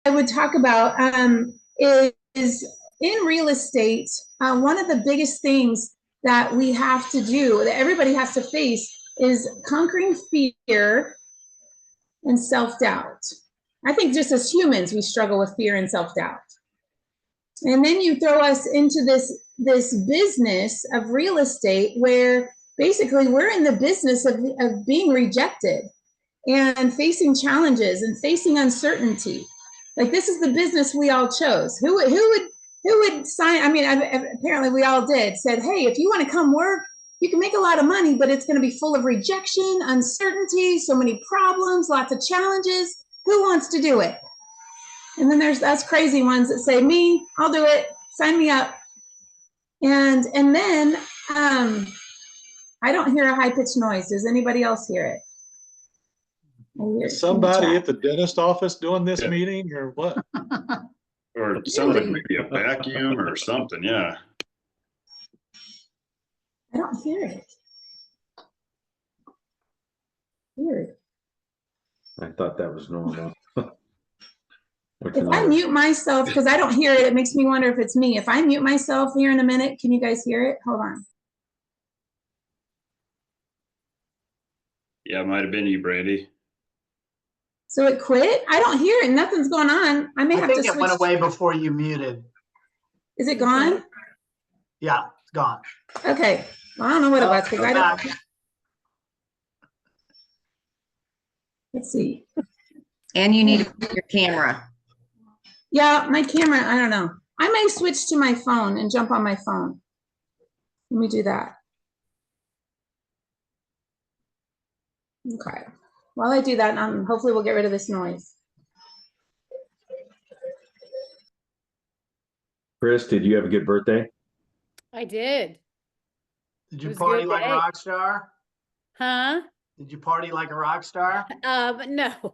would talk about is in real estate, one of the biggest things that we have to do, that everybody has to face, is conquering fear and self-doubt. I think just as humans, we struggle with fear and self-doubt. And then you throw us into this business of real estate where basically we're in the business of being rejected and facing challenges and facing uncertainty. Like, this is the business we all chose. Who would sign? I mean, apparently we all did. Said, hey, if you want to come work, you can make a lot of money, but it's going to be full of rejection, uncertainty, so many problems, lots of challenges. Who wants to do it? And then there's us crazy ones that say, me, I'll do it. Sign me up. And then I don't hear a high-pitched noise. Does anybody else hear it? Is somebody at the dentist office doing this meeting or what? Or it sounds like maybe a vacuum or something, yeah. I don't hear it. Weird. I thought that was normal. If I mute myself, because I don't hear it, it makes me wonder if it's me. If I mute myself here in a minute, can you guys hear it? Hold on. Yeah, it might have been you, Brandy. So it quit? I don't hear it. Nothing's going on. I think it went away before you muted. Is it gone? Yeah, it's gone. Okay. Well, I don't know what it was because I don't. Let's see. And you need to put your camera. Yeah, my camera, I don't know. I may switch to my phone and jump on my phone. Let me do that. Okay. While I do that, hopefully we'll get rid of this noise. Chris, did you have a good birthday? I did. Did you party like a rock star? Huh? Did you party like a rock star? No.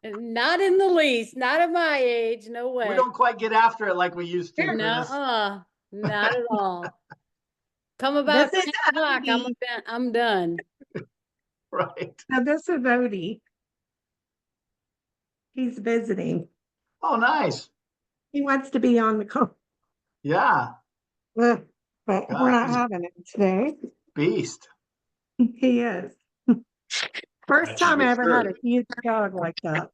Not in the least. Not at my age. No way. We don't quite get after it like we used to. No, not at all. Come about 10 o'clock, I'm done. Right. Now this is Odie. He's visiting. Oh, nice. He wants to be on the call. Yeah. But we're not having it today. Beast. He is. First time I ever had a huge dog like that.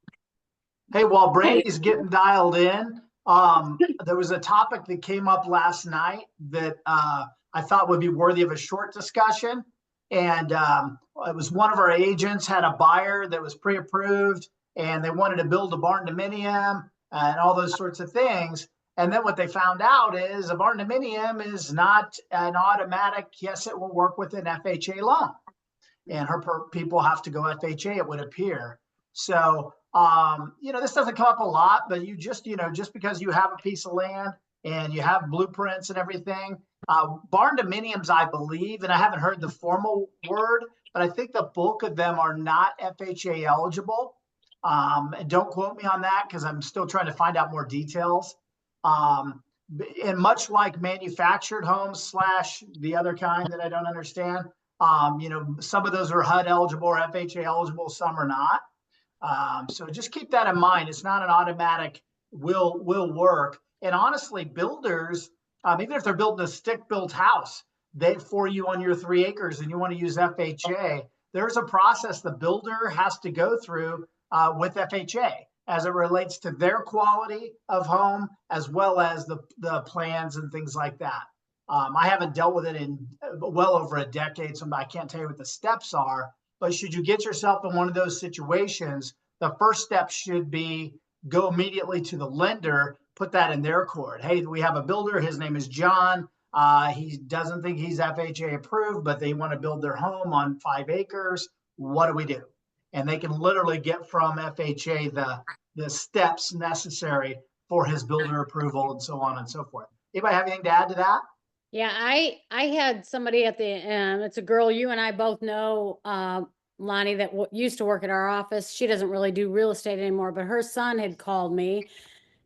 Hey, while Brandy's getting dialed in, there was a topic that came up last night that I thought would be worthy of a short discussion. And it was one of our agents had a buyer that was pre-approved and they wanted to build a barn dominium and all those sorts of things. And then what they found out is a barn dominium is not an automatic, yes, it will work with an FHA loan. And her people have to go FHA, it would appear. So, this doesn't come up a lot, but you just, just because you have a piece of land and you have blueprints and everything, barn dominiums, I believe, and I haven't heard the formal word, but I think the bulk of them are not FHA eligible. And don't quote me on that because I'm still trying to find out more details. And much like manufactured homes / the other kind that I don't understand, some of those are HUD eligible or FHA eligible, some are not. So just keep that in mind. It's not an automatic will work. And honestly, builders, even if they're building a stick-built house for you on your 3 acres and you want to use FHA, there's a process the builder has to go through with FHA as it relates to their quality of home, as well as the plans and things like that. I haven't dealt with it in well over a decade, so I can't tell you what the steps are. But should you get yourself in one of those situations, the first step should be go immediately to the lender, put that in their court. Hey, we have a builder. His name is John. He doesn't think he's FHA approved, but they want to build their home on 5 acres. What do we do? And they can literally get from FHA the steps necessary for his builder approval and so on and so forth. Anybody have anything to add to that? Yeah, I had somebody at the it's a girl you and I both know, Lonnie, that used to work at our office. She doesn't really do real estate anymore, but her son had called me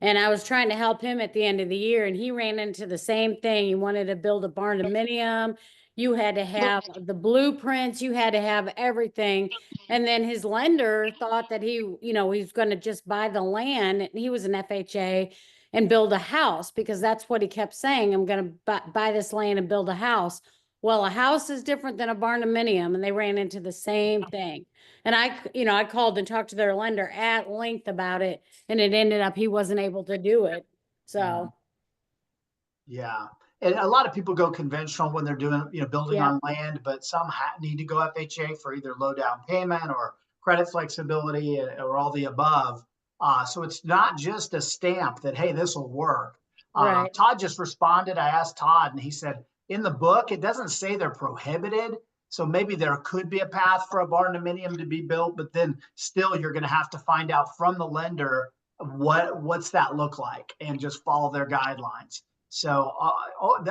and I was trying to help him at the end of the year and he ran into the same thing. He wanted to build a barn dominium. You had to have the blueprints, you had to have everything. And then his lender thought that he's going to just buy the land. And he was an FHA and build a house, because that's what he kept saying. I'm going to buy this land and build a house. Well, a house is different than a barndominium, and they ran into the same thing. And I called and talked to their lender at length about it, and it ended up he wasn't able to do it. So. Yeah. And a lot of people go conventional when they're doing, building Yeah. on land, but some need to go FHA for either low down payment or credit flexibility or all the above. So it's not just a stamp that, hey, this will work. Right. Todd just responded. I asked Todd and he said, in the book, it doesn't say they're prohibited. So maybe there could be a path for a barndominium to be built, but then still you're going to have to find out from the lender what's that look like and just follow their guidelines. So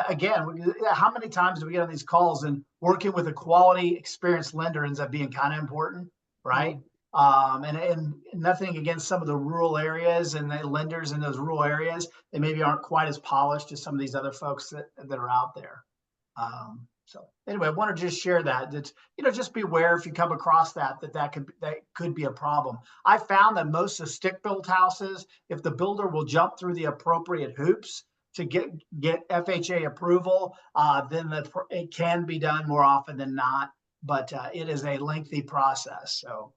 again, how many times do we get on these calls, and working with a quality, experienced lender ends up being kind of important, right? And nothing against some of the rural areas and the lenders in those rural areas. They maybe aren't quite as polished as some of these other folks that are out there. So anyway, I want to just share that, just beware if you come across that could be a problem. I found that most of stick-built houses, if the builder will jump through the appropriate hoops to get FHA approval, then it can be done more often than not, but it is a lengthy process. So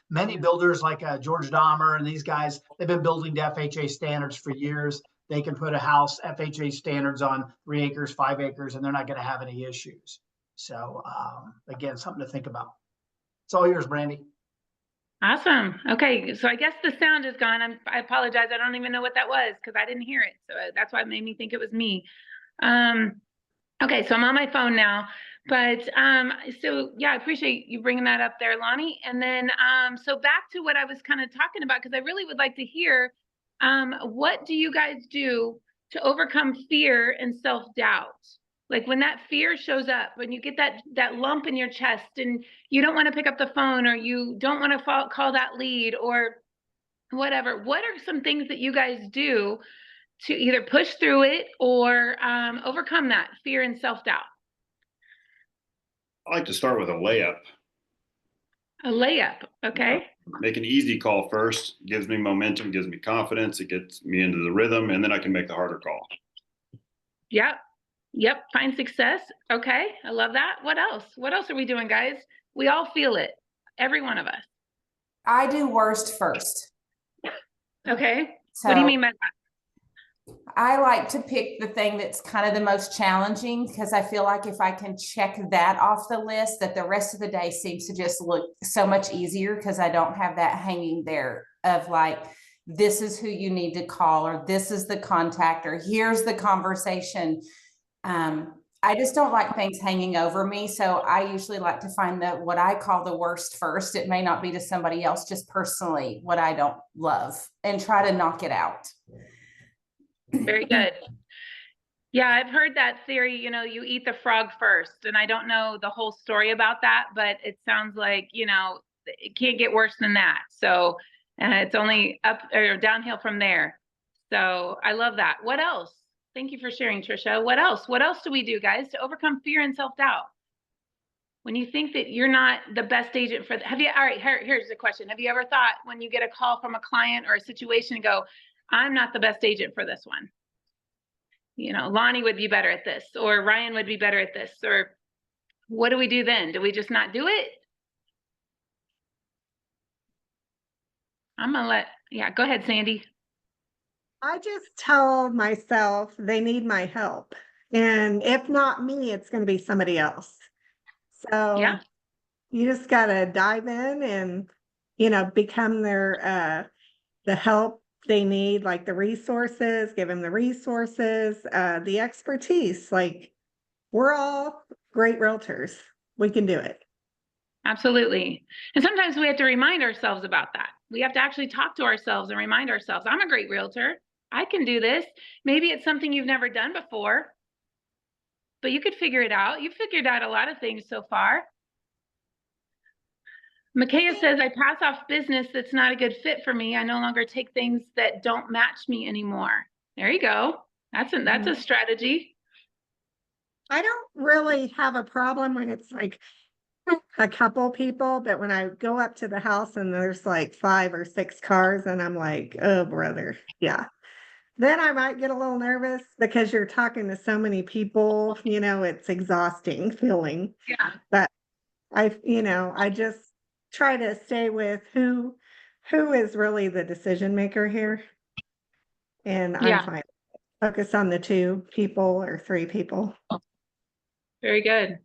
many builders like George Dahmer and these guys, they've been building to FHA standards for years. They can put a house FHA standards on 3 acres, 5 acres, and they're not going to have any issues. So again, something to think about. It's all yours, Brandy. Awesome. Okay, so I guess the sound is gone. I apologize. I don't even know what that was because I didn't hear it. So that's why it made me think it was me. Okay, so I'm on my phone now. But so yeah, I appreciate you bringing that up there, Lonnie. And then so back to what I was kind of talking about, because I really would like to hear what do you guys do to overcome fear and self-doubt? Like when that fear shows up, when you get that lump in your chest and you don't want to pick up the phone, or you don't want to call that lead or whatever, what are some things that you guys do to either push through it or overcome that fear and self-doubt? I like to start with a layup. A layup, okay. Make an easy call first, gives me momentum, gives me confidence, it gets me into the rhythm, and then I can make the harder call. Yep, find success. Okay, I love that. What else? What else are we doing, guys? We all feel it, every one of us. I do worst first. Okay, So what do you mean by that? I like to pick the thing that's kind of the most challenging, because I feel like if I can check that off the list, that the rest of the day seems to just look so much easier, because I don't have that hanging there of like, this is who you need to call, or this is the contact, or here's the conversation. I just don't like things hanging over me. So I usually like to find what I call the worst first. It may not be to somebody else, just personally what I don't love, and try to knock it out. Very good. Yeah, I've heard that theory, you eat the frog first. And I don't know the whole story about that, but it sounds like, it can't get worse than that. So it's only up or downhill from there. So I love that. What else? Thank you for sharing, Trisha. What else? What else do we do, guys, to overcome fear and self-doubt? When you think that you're not the best agent for all right, here's the question. Have you ever thought, when you get a call from a client or a situation, and go, I'm not the best agent for this one? Lonnie would be better at this, or Ryan would be better at this, or what do we do then? Do we just not do it? I'm gonna go ahead, Sandy. I just tell myself they need my help. And if not me, it's going to be somebody else. So Yeah. You just got to dive in and, become their, the help they need, like the resources, give them the resources, the expertise. Like, we're all great realtors. We can do it. Absolutely. And sometimes we have to remind ourselves about that. We have to actually talk to ourselves and remind ourselves, I'm a great realtor. I can do this. Maybe it's something you've never done before, but you could figure it out. You've figured out a lot of things so far. Micaiah says, I pass off business that's not a good fit for me. I no longer take things that don't match me anymore. There you go. That's a strategy. I don't really have a problem when it's like a couple people, but when I go up to the house and there's like 5 or 6 cars and I'm like, oh, brother. Yeah. Then I might get a little nervous because you're talking to so many people, it's exhausting feeling. Yeah. But I just try to stay with who is really the decision maker here. And I'm Yeah. fine. Focus on the 2 people or 3 people. Very good.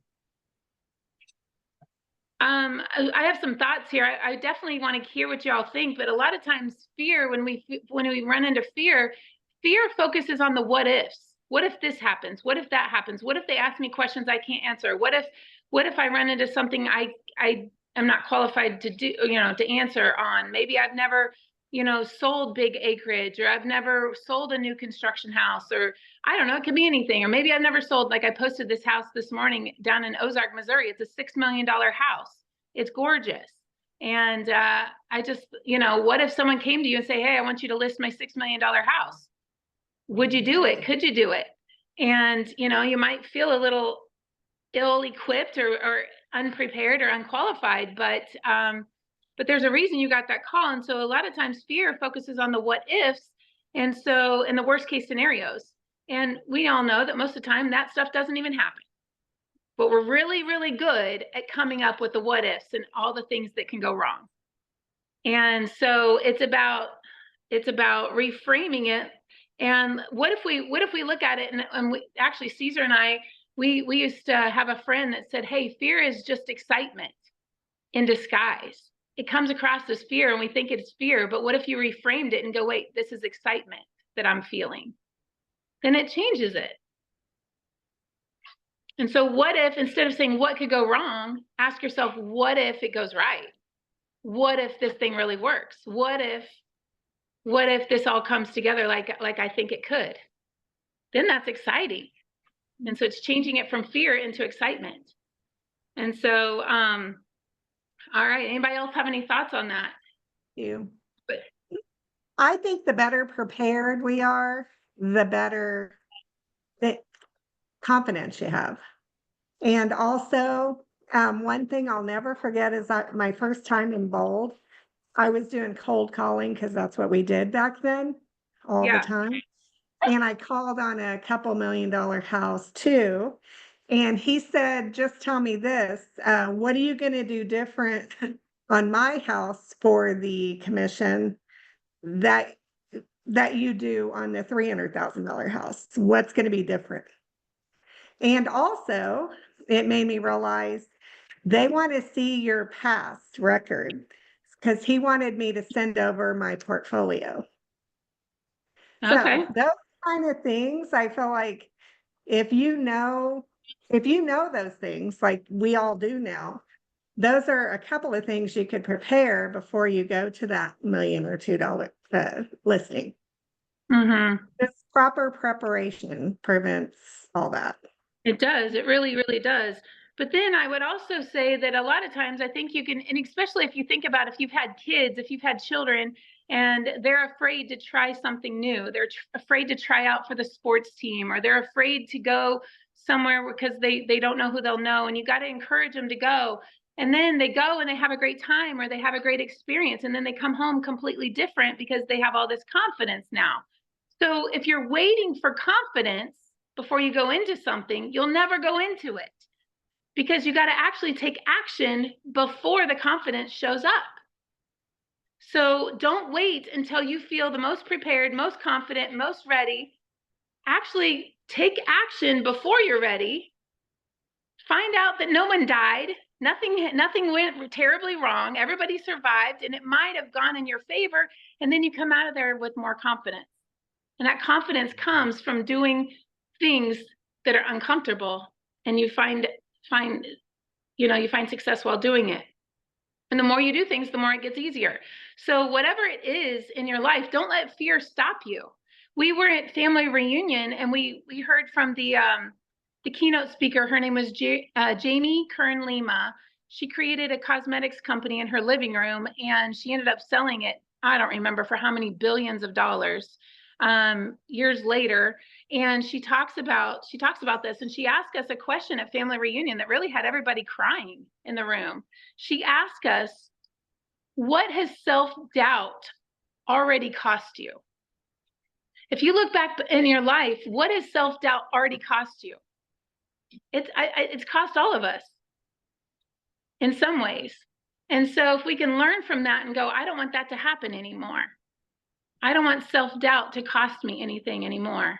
I have some thoughts here. I definitely want to hear what y'all think, but a lot of times fear, when we run into fear focuses on the what ifs. What if this happens? What if that happens? What if they ask me questions I can't answer? What if I run into something I am not qualified to do, to answer on? Maybe I've never, sold big acreage, or I've never sold a new construction house, or I don't know, it could be anything. Or maybe I've never sold, like I posted this house this morning down in Ozark, Missouri. It's a $6 million house. It's gorgeous. And I just, what if someone came to you and say, hey, I want you to list my $6 million house? Would you do it? Could you do it? And, you might feel a little ill-equipped or unprepared or unqualified, but there's a reason you got that call. And so a lot of times fear focuses on the what ifs. And so in the worst case scenarios, and we all know that most of the time that stuff doesn't even happen. But we're really, really good at coming up with the what ifs and all the things that can go wrong. And so it's about reframing it. And what if we look at it and we actually, Caesar and I, we used to have a friend that said, hey, fear is just excitement in disguise. It comes across as fear and we think it's fear, but what if you reframed it and go, wait, this is excitement that I'm feeling? Then it changes it. And so what if, instead of saying what could go wrong, ask yourself, what if it goes right? What if this thing really works? What if this all comes together like I think it could? Then that's exciting. And so it's changing it from fear into excitement. And so, all right, anybody else have any thoughts on that? I think the better prepared we are, the better the confidence you have. And also, one thing I'll never forget is my first time in Bold. I was doing cold calling because that's what we did back then all the time. And I called on a couple $1 million house too. And he said, just tell me this, what are you going to do different on my house for the commission that you do on the $300,000 house? What's going to be different? And also, it made me realize they want to see your past record because he wanted me to send over my portfolio. Okay. So those kind of things, I feel like if you know those things, like we all do now, those are a couple of things you could prepare before you go to that $1 million or $2 million listing. Mm-hmm. This proper preparation prevents all that. It does. It really, really does. But then I would also say that a lot of times I think you can, and especially if you think about if you've had kids, if you've had children, and they're afraid to try something new, they're afraid to try out for the sports team, or they're afraid to go somewhere because they don't know who they'll know, and you got to encourage them to go. And then they go and they have a great time or they have a great experience, and then they come home completely different because they have all this confidence now. So if you're waiting for confidence before you go into something, you'll never go into it, because you got to actually take action before the confidence shows up. So don't wait until you feel the most prepared, most confident, most ready. Actually take action before you're ready. Find out that no one died. Nothing went terribly wrong. Everybody survived, and it might have gone in your favor. And then you come out of there with more confidence. And that confidence comes from doing things that are uncomfortable, and you find success while doing it. And the more you do things, the more it gets easier. So whatever it is in your life, don't let fear stop you. We were at family reunion, and we heard from the keynote speaker. Her name was Jamie Kern Lima. She created a cosmetics company in her living room, and she ended up selling it, I don't remember for how many billions of dollars. years later, and she talks about this, and she asked us a question at family reunion that really had everybody crying in the room. She asked us, what has self-doubt already cost you? If you look back in your life, what has self-doubt already cost you? It's cost all of us in some ways. And so if we can learn from that and go, I don't want that to happen anymore. I don't want self-doubt to cost me anything anymore.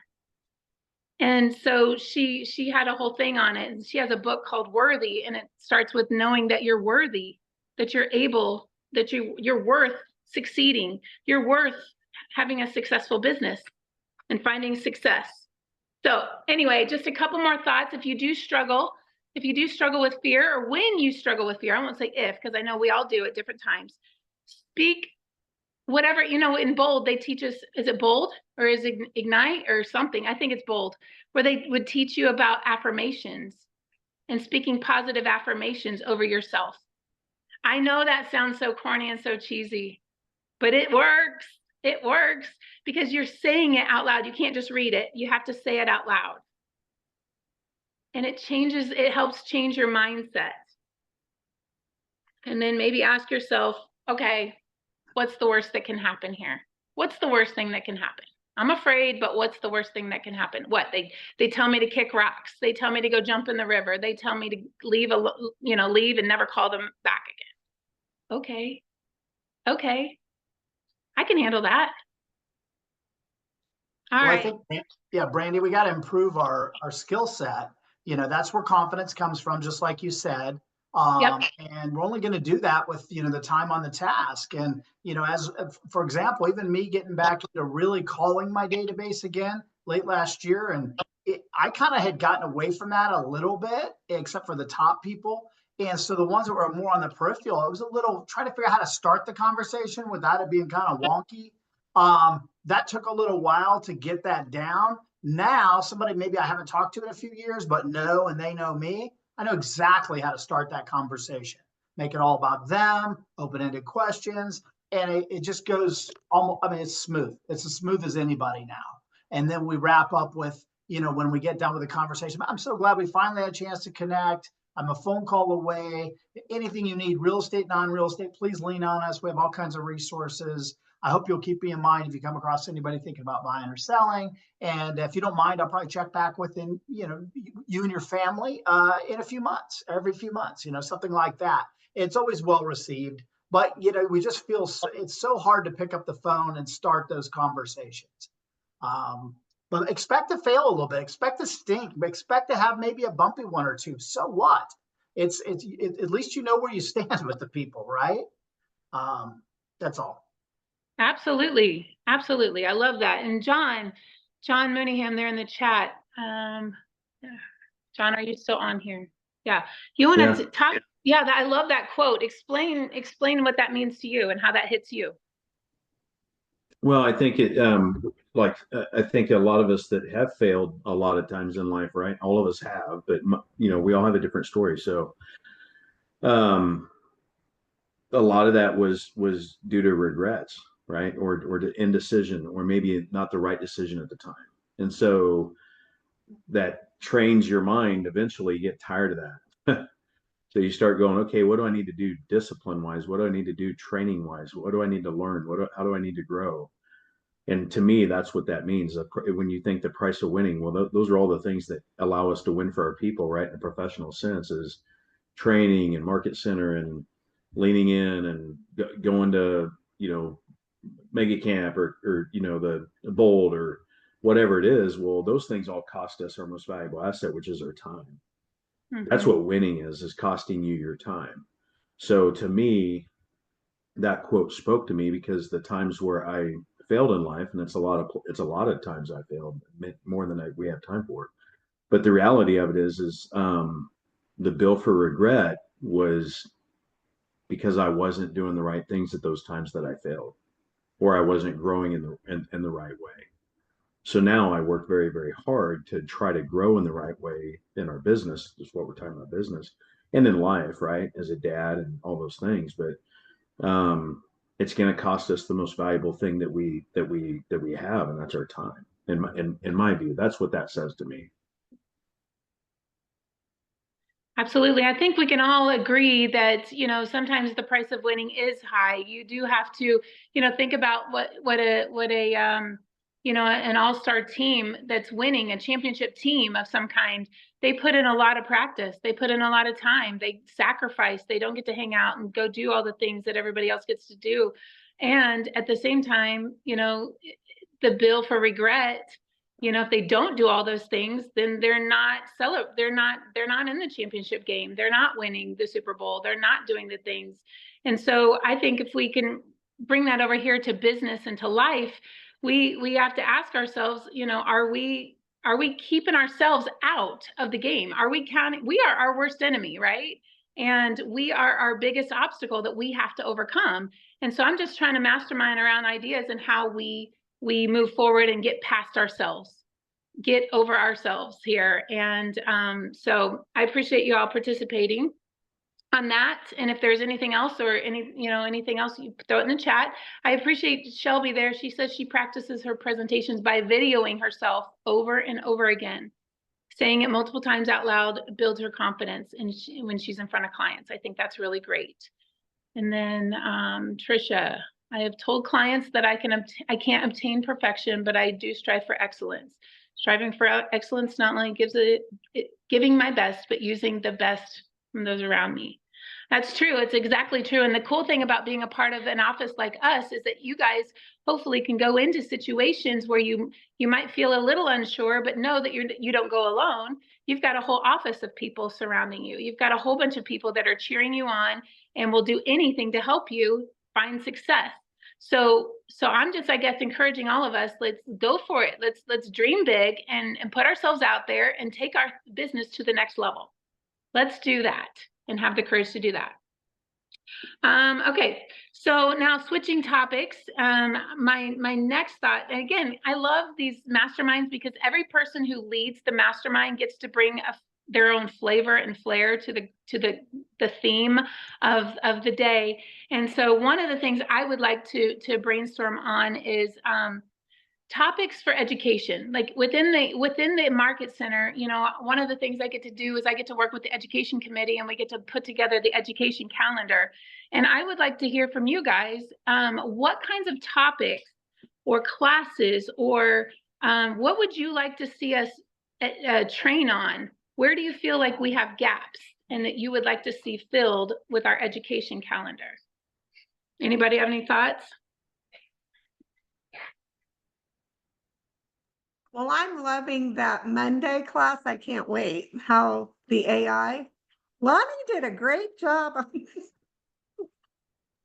And so she had a whole thing on it. And she has a book called Worthy, and it starts with knowing that you're worthy, that you're able, that you're worth succeeding, you're worth having a successful business and finding success. So anyway, just a couple more thoughts. If you do struggle with fear, or when you struggle with fear, I won't say if, because I know we all do at different times. Speak whatever, in bold, they teach us, is it bold or is it ignite or something? I think it's bold, where they would teach you about affirmations and speaking positive affirmations over yourself. I know that sounds so corny and so cheesy, but it works. It works because you're saying it out loud. You can't just read it. You have to say it out loud. And it helps change your mindset. And then maybe ask yourself, okay, what's the worst that can happen here? What's the worst thing that can happen? I'm afraid, but what's the worst thing that can happen? What? They tell me to kick rocks. They tell me to go jump in the river. They tell me to leave and never call them back again. Okay. I can handle that. All right. I think, yeah, Brandy, we got to improve our skill set. That's where confidence comes from, just like you said. Yep. And we're only going to do that with, the time on the task. And, as for example, even me getting back into really calling my database again late last year. And I kind of had gotten away from that a little bit, except for the top people. And so the ones that were more on the peripheral, it was a little trying to figure out how to start the conversation without it being kind of wonky. That took a little while to get that down. Now, somebody maybe I haven't talked to in a few years, but and they know me. I know exactly how to start that conversation. Make it all about them, open-ended questions, and it just goes almost, it's smooth. It's as smooth as anybody now. And then we wrap up with, when we get done with the conversation, I'm so glad we finally had a chance to connect. I'm a phone call away. Anything you need, real estate, non-real estate, please lean on us. We have all kinds of resources. I hope you'll keep me in mind if you come across anybody thinking about buying or selling. And if you don't mind, I'll probably check back within, you and your family in a few months, every few months, something like that. It's always well received, but, we just feel it's so hard to pick up the phone and start those conversations. But expect to fail a little bit, expect to stink, expect to have maybe a bumpy one or two. So what? It's at least you know where you stand with the people, right? That's all. Absolutely. I love that. And John Mooneyham there in the chat. John, are you still on here? Yeah. You want to talk? Yeah, I love that quote. Explain what that means to you and how that hits you. Well, I think I think a lot of us that have failed a lot of times in life, right? All of us have, but we all have a different story. So, a lot of that was due to regrets, right? Or to indecision, or maybe not the right decision at the time. And so that trains your mind. Eventually you get tired of that. So you start going, okay, what do I need to do discipline wise? What do I need to do training wise? What do I need to learn? How do I need to grow? And to me, that's what that means. When you think the price of winning, well, those are all the things that allow us to win for our people, right? In a professional sense, is training and market center and leaning in and going to, mega camp or the bold or whatever it is. Well, those things all cost us our most valuable asset, which is our time. Mm-hmm. That's what winning is costing you your time. So to me, that quote spoke to me, because the times where I failed in life, and it's a lot of times I failed, more than we have time for. But the reality of it is the bill for regret was because I wasn't doing the right things at those times that I failed, or I wasn't growing in the right way. So now I work very, very hard to try to grow in the right way in our business. Just what we're talking about, business and in life, right? As a dad and all those things. But it's going to cost us the most valuable thing that we have, and that's our time. In my view, that's what that says to me. Absolutely. I think we can all agree that, you know, sometimes the price of winning is high. You do have to, you know, think about what a you know, an all-star team that's winning, a championship team of some kind. They put in a lot of practice. They put in a lot of time. They sacrifice. They don't get to hang out and go do all the things that everybody else gets to do. And at the same time, you know, the bill for regret, you know, if they don't do all those things, then they're not in the championship game. They're not winning the Super Bowl. They're not doing the things. And so I think if we can bring that over here to business and to life, we have to ask ourselves, you know, are we keeping ourselves out of the game? Are we counting? We are our worst enemy, right? And we are our biggest obstacle that we have to overcome. And so I'm just trying to mastermind around ideas and how we move forward and get past ourselves, get over ourselves here. And so I appreciate you all participating on that. And if there's anything else or anything else, you throw it in the chat. I appreciate Shelby there. She says she practices her presentations by videoing herself over and over again. Saying it multiple times out loud builds her confidence when she's in front of clients. I think that's really great. And then Trisha, I have told clients that I can't obtain perfection, but I do strive for excellence. Striving for excellence not only giving my best, but using the best from those around me. That's true. It's exactly true. And the cool thing about being a part of an office like us is that you guys hopefully can go into situations where you might feel a little unsure, but know that you don't go alone. You've got a whole office of people surrounding you. You've got a whole bunch of people that are cheering you on and will do anything to help you find success. So I'm just, I guess, encouraging all of us, let's go for it. Let's dream big and put ourselves out there and take our business to the next level. Let's do that and have the courage to do that. Okay, so now switching topics, my next thought, and again, I love these masterminds because every person who leads the mastermind gets to bring their own flavor and flair to the theme of the day. And so one of the things I would like to brainstorm on is topics for education. Like within the market center, you know, one of the things I get to do is I get to work with the education committee and we get to put together the education calendar. And I would like to hear from you guys, what kinds of topics or classes or what would you like to see us train on? Where do you feel like we have gaps and that you would like to see filled with our education calendar? Anybody have any thoughts? Well, I'm loving that Monday class. I can't wait. How the AI. Lonnie did a great job.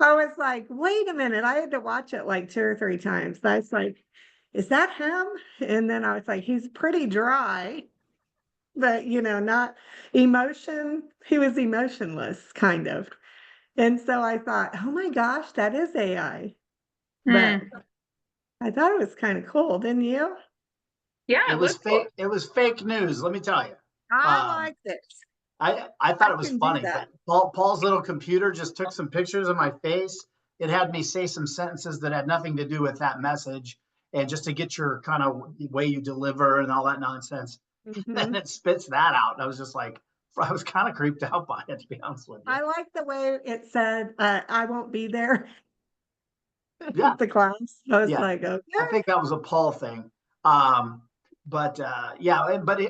I was like, wait a minute. I had to watch it like 2 or 3 times. I was like, is that him? And then I was like, he's pretty dry, but you know, not emotion. He was emotionless, kind of. And so I thought, oh my gosh, that is AI. But I thought it was kind of cool, didn't you? Yeah, it was fake. Cool. It was fake news. Let me tell you. I liked it. I thought it was funny. But Paul's little computer just took some pictures of my face. It had me say some sentences that had nothing to do with that message, and just to get your kind of way you deliver and all that nonsense. Mm-hmm. And it spits that out. And I was just like, I was kind of creeped out by it, to be honest with you. I like the way it said, "I won't be there." Yeah, the class. I was like, okay. I think that was a Paul thing. But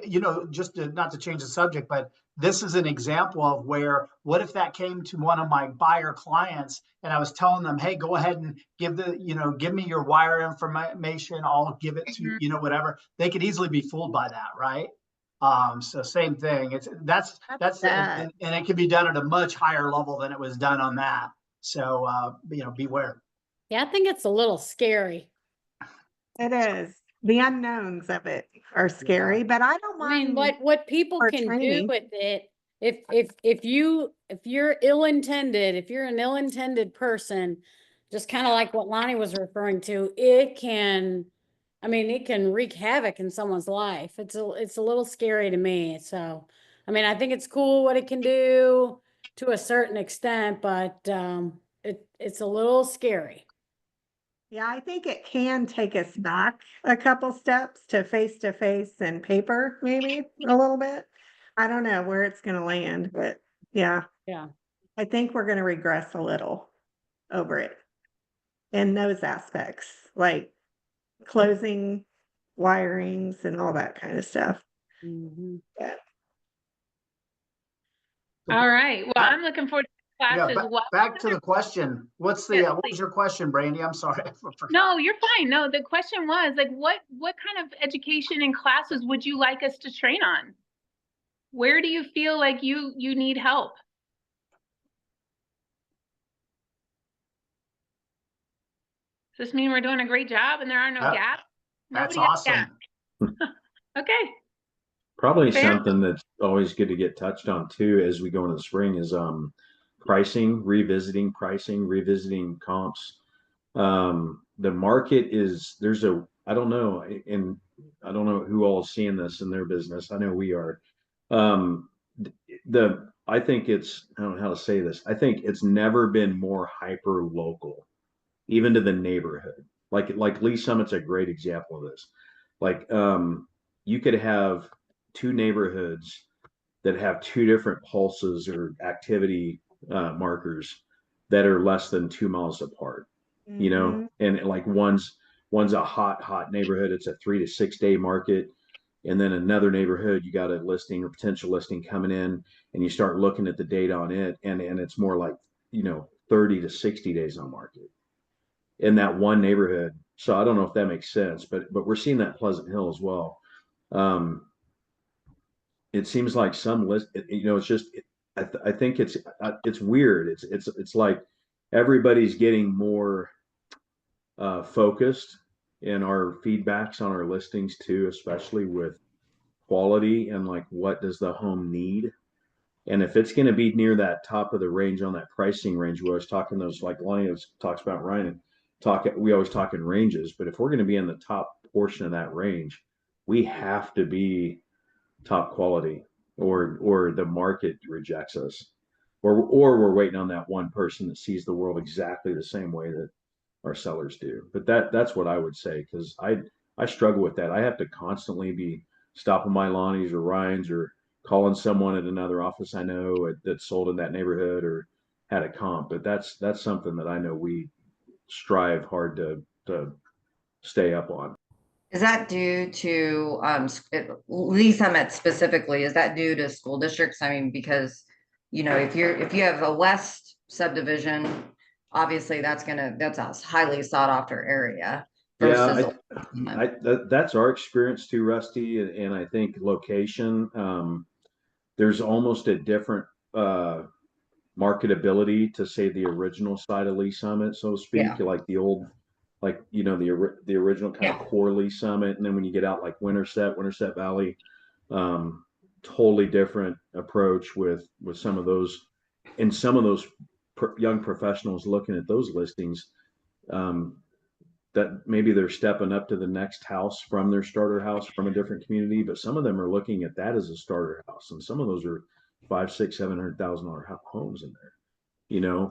you know, just not to change the subject, but this is an example of where, what if that came to one of my buyer clients and I was telling them, hey, go ahead and give me your wire information. I'll give it to, you know, whatever. They could easily be fooled by that. Right. So same thing. That's and it can be done at a much higher level than it was done on that. So, you know, beware. Yeah, I think it's a little scary. It is. The unknowns of it are scary, but I don't mind. I mean, what people can do with it, if you're ill-intended, if you're an ill-intended person, just kind of like what Lonnie was referring to, it can wreak havoc in someone's life. It's a little scary to me. So, I mean, I think it's cool what it can do to a certain extent, but it's a little scary. Yeah, I think it can take us back a couple steps to face and paper, maybe a little bit. I don't know where it's gonna land, but yeah, Yeah. I think we're gonna regress a little over it in those aspects, like closing wirings and all that kind of stuff. Mhm. Yeah. All right. Well, I'm looking forward to the class Yeah, as well. back to the question. What's the, Yes, what was your question, Brandy? I'm sorry. I forgot. No, you're fine. No, the question was like, what kind of education and classes would you like us to train on? Where do you feel like you need help? Does this mean we're doing a great job and there are no gaps? That's Nobody has awesome. gaps. Okay. Probably Fair. something that's always good to get touched on too as we go into the spring is pricing, revisiting comps. The market is I don't know, and I don't know who all is seeing this in their business. I know we are. I think I don't know how to say this. I think it's never been more hyper local, even to the neighborhood. Like Lee Summit's a great example of this. Like you could have two neighborhoods that have two different pulses or activity markers that are less than 2 miles apart. You know, and like one's a hot neighborhood. It's a 3 to 6 day market. And then another neighborhood, you got a listing or potential listing coming in, and you start looking at the data on it, and it's more like 30 to 60 days on market in that one neighborhood. So I don't know if that makes sense, but we're seeing that Pleasant Hill as well. It seems like some list, it's just, I think it's weird. It's like everybody's getting more focused in our feedbacks on our listings too, especially with quality and like what does the home need. And if it's going to be near that top of the range on that pricing range, we always talking those, like Lonnie talks about, Ryan, we always talk in ranges, but if we're going to be in the top portion of that range, we have to be top quality or the market rejects us, or we're waiting on that one person that sees the world exactly the same way that our sellers do. But that's what I would say, because I struggle with that. I have to constantly be stopping my Lonnie's or Ryan's or calling someone at another office I know that sold in that neighborhood or had a comp. But that's something that I know we strive hard to stay up on. Is that due to Lee Summit specifically? Is that due to school districts? I mean, because if you have a west subdivision, obviously that's a highly sought after area. Yeah, that's our experience too, Rusty, and I think location. There's almost a different marketability to say the original side of Lee Summit, so to speak, like the old, like the original kind of core Lee Summit, and then when you get out like Winterset Valley, totally different approach with some of those, and some of those young professionals looking at those listings. That maybe they're stepping up to the next house from their starter house from a different community, but some of them are looking at that as a starter house, and some of those are $500,000, $600,000 homes in there,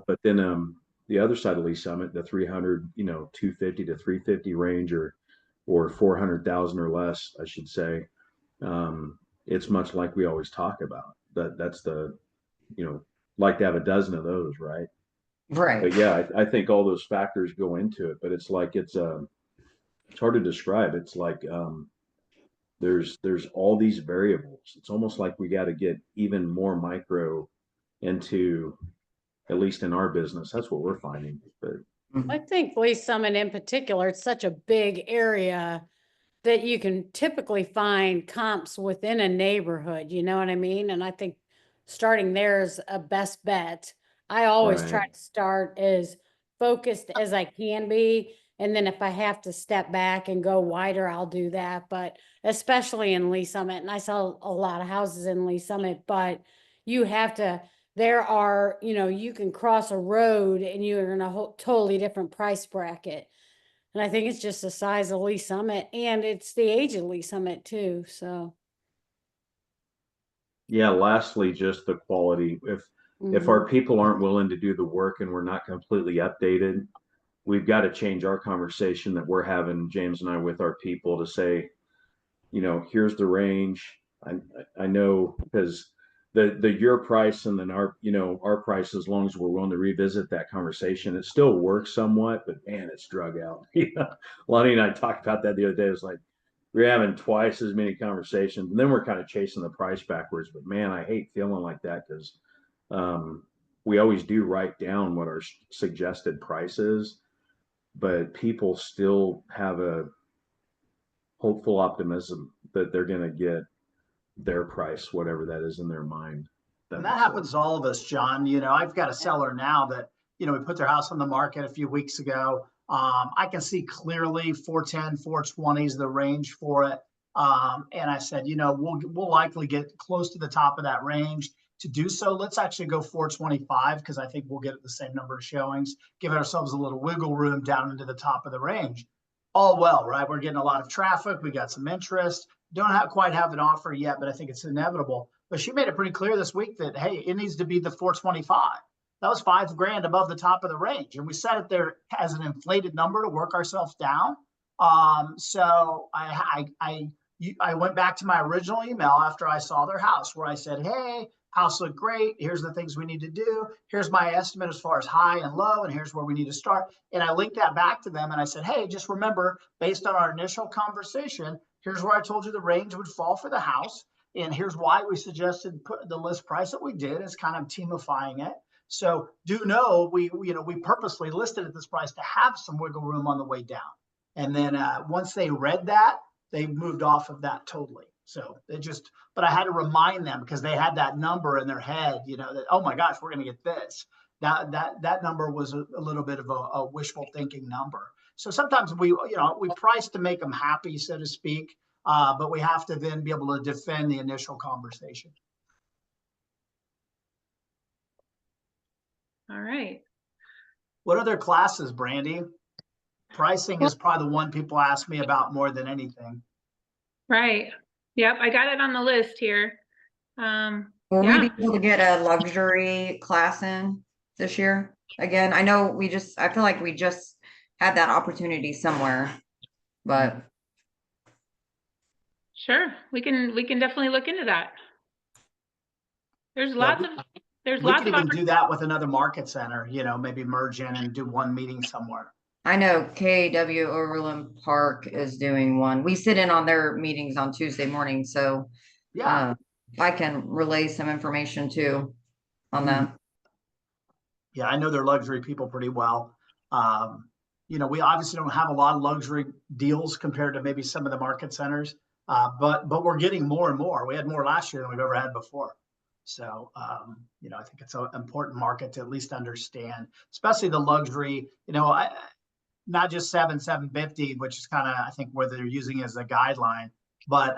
But then the other side of Lee Summit, the 300, 250 to 350 range, or 400,000 or less, I should say. It's much like we always talk about. That's the, like to have a dozen of those, right? Right. But yeah, I think all those factors go into it, but it's like, it's hard to describe. It's like, there's all these variables. It's almost like we got to get even more micro into, at least in our business, that's what we're finding. But I think Lee Summit in particular, it's such a big area that you can typically find comps within a neighborhood, you know what I mean? And I think starting there is a best bet. I always try to start as focused as I can be. And then if I have to step back and go wider, I'll do that. But especially in Lee Summit, and I sell a lot of houses in Lee Summit, but you have to, there are, you can cross a road and you're in a totally different price bracket. And I think it's just the size of Lee Summit, and it's the age of Lee Summit too, so. yeah, lastly, just the quality. If our people aren't willing to do the work and we're not completely updated, we've got to change our conversation that we're having, James and I, with our people to say, here's the range. I know, because the your price and then our price, as long as we're willing to revisit that conversation, it still works somewhat, but man, it's drug out. Lonnie and I talked about that the other day. It's like we're having twice as many conversations, and then we're kind of chasing the price backwards. But man, I hate feeling like that, because we always do write down what our suggested price is, but people still have a hopeful optimism that they're going to get their price, whatever that is in their mind. And that happens to all of us, John. I've got a seller now that, we put their house on the market a few weeks ago. I can see clearly 410, 420 is the range for it. And I said, we'll likely get close to the top of that range. To do so, let's actually go 425, because I think we'll get the same number of showings, give ourselves a little wiggle room down into the top of the range. All well, right? We're getting a lot of traffic. We got some interest. Don't quite have an offer yet, but I think it's inevitable. But she made it pretty clear this week that, hey, it needs to be the 425. That was $5,000 above the top of the range. And we set it there as an inflated number to work ourselves down. So I went back to my original email after I saw their house, where I said, hey, house looked great. Here's the things we need to do. Here's my estimate as far as high and low, and here's where we need to start. And I linked that back to them, and I said, hey, just remember, based on our initial conversation, here's where I told you the range would fall for the house. And here's why we suggested put the list price that we did, is kind of teamifying it. So do know we purposely listed at this price to have some wiggle room on the way down. And then once they read that, they moved off of that totally. So but I had to remind them, because they had that number in their head, that, oh my gosh, we're going to get this. That number was a little bit of a wishful thinking number. So sometimes we price to make them happy, so to speak. But we have to then be able to defend the initial conversation. All right. What other classes, Brandy? Pricing is probably the one people ask me about more than anything. Right. Yep. I got it on the list here. Will we be able to get a luxury class in this year? Again, I know I feel like we just had that opportunity somewhere, but. Sure. We can definitely look into that. There's lots of do that with another market center, maybe merge in and do one meeting somewhere. I know KW Overland Park is doing one. We sit in on their meetings on Tuesday morning, so yeah, I can relay some information too on that. Yeah, I know their luxury people pretty well. We obviously don't have a lot of luxury deals compared to maybe some of the market centers, but we're getting more and more. We had more last year than we've ever had before. So, I think it's an important market to at least understand, especially the luxury, not just 750, which is kind of, I think, where they're using as a guideline, but,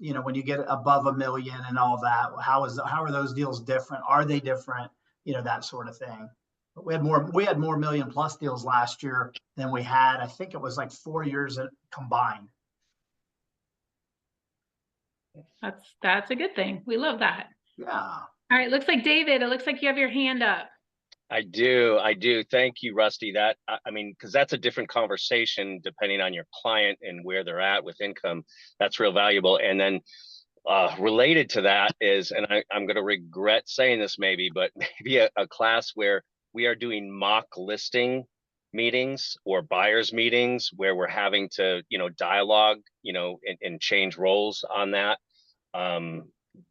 when you get above $1 million and all that, how are those deals different? Are they different? That sort of thing. But we had more million plus deals last year than we had. I think it was like 4 years combined. That's a good thing. We love that. Yeah. All right. Looks like David, it looks like you have your hand up. I do. Thank you, Rusty. Because that's a different conversation depending on your client and where they're at with income. That's real valuable. And then related to that is, and I'm going to regret saying this maybe, but maybe a class where we are doing mock listing meetings or buyers meetings where we're having to, dialogue, and change roles on that.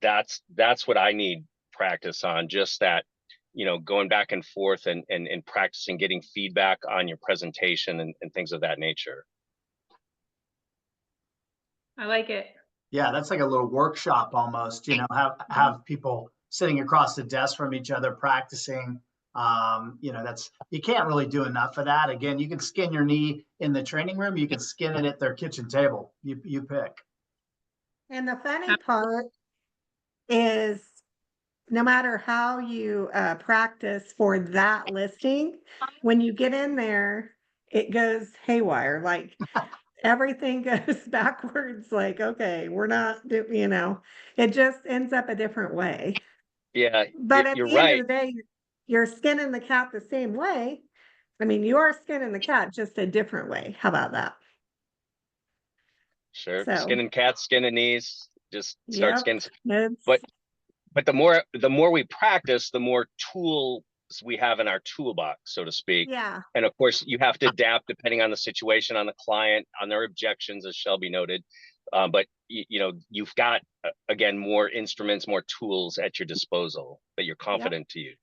That's what I need practice on, just that, going back and forth and practicing getting feedback on your presentation and things of that nature. I like it. Yeah, that's like a little workshop almost, have people sitting across the desk from each other practicing. You can't really do enough of that. Again, you can skin your knee in the training room, you can skin it at their kitchen table. You pick. And the funny part is, no matter how you practice for that listing, when you get in there, it goes haywire. Like everything goes backwards. Like, okay, we're not, it just ends up a different way. Yeah, But at you're the end of right. the day, you're skinning the cat the same way. I mean, you are skinning the cat just a different way. How about that? Sure. So, Skinning cats, skinning knees, just start yep, skinning. it's, But the more we practice, the more tools we have in our toolbox, so to speak. yeah, And of course, you have to adapt depending on the situation, on the client, on their objections, as Shelby noted. But you know, you've got again more instruments, more tools at your disposal that you're confident to use.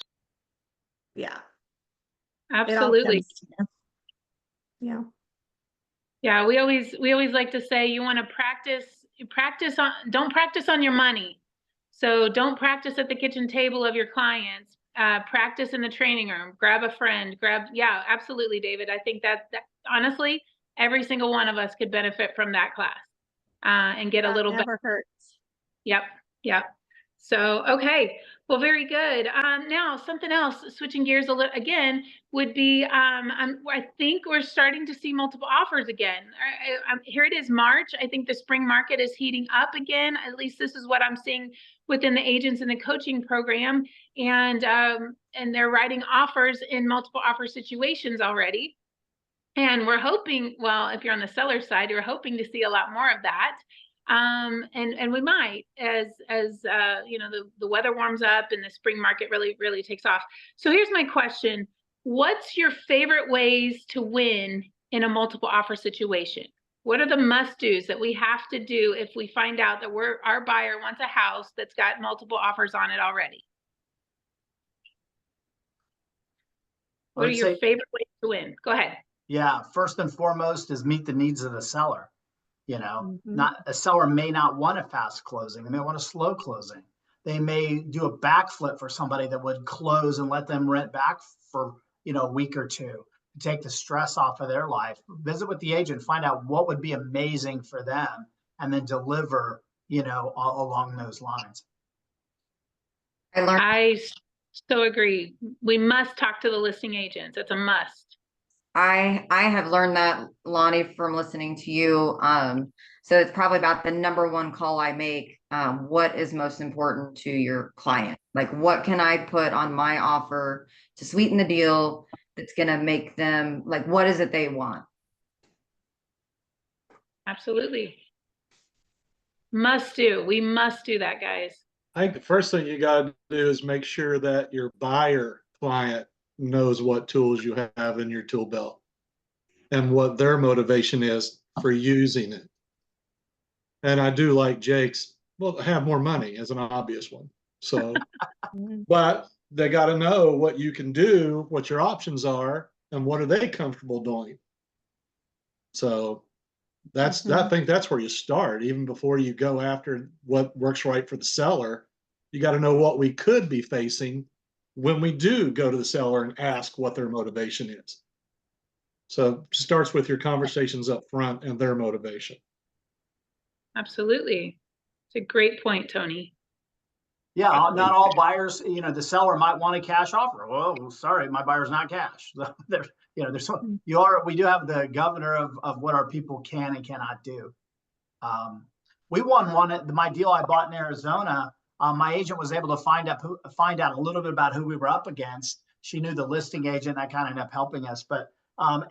yeah. Absolutely. Yeah. Yeah, we always like to say you want to don't practice on your money. So don't practice at the kitchen table of your clients. Practice in the training room. Grab a friend. Yeah, absolutely, David. I think that honestly, every single one of us could benefit from that class and get a little bit. Never hurts. Yep. Yep. So, okay. Well, very good. Now something else, switching gears a little again, would be, I think we're starting to see multiple offers again. Here it is, March. I think the spring market is heating up again. At least this is what I'm seeing within the agents in the coaching program. And they're writing offers in multiple offer situations already. And we're hoping, well, if you're on the seller side, you're hoping to see a lot more of that. And we might, as you know, the weather warms up and the spring market really takes off. So here's my question: what's your favorite ways to win in a multiple offer situation? What are the must-dos that we have to do if we find out that our buyer wants a house that's got multiple offers on it already? What are your favorite ways to win? Go ahead. Yeah, first and foremost is meet the needs of the seller. You know, not a seller may not want a fast closing. They may want a slow closing. They may do a backflip for somebody that would close and let them rent back for, you know, a week or two to take the stress off of their life. Visit with the agent, find out what would be amazing for them, and then deliver, you know, along those lines. I so agree. We must talk to the listing agents. It's a must. I have learned that, Lonnie, from listening to you. So it's probably about the number one call I make. What is most important to your client? Like, what can I put on my offer to sweeten the deal that's going to make them, like, what is it they want? Absolutely. Must do. We must do that, guys. I think the first thing you got to do is make sure that your buyer client knows what tools you have in your tool belt and what their motivation is for using it. And I do like Jake's, well, have more money as an obvious one. So, but they got to know what you can do, what your options are, and what are they comfortable doing. So that's, I think that's where you start, even before you go after what works right for the seller. You got to know what we could be facing when we do go to the seller and ask what their motivation is. So it starts with your conversations up front and their motivation. Absolutely. It's a great point, Tony. Yeah, not all buyers, you know, the seller might want a cash offer. Well, sorry, my buyer's not cash. There's, you know, we do have the governor of what our people can and cannot do. We won my deal I bought in Arizona. My agent was able to find out a little bit about who we were up against. She knew the listing agent, that kind of ended up helping us. But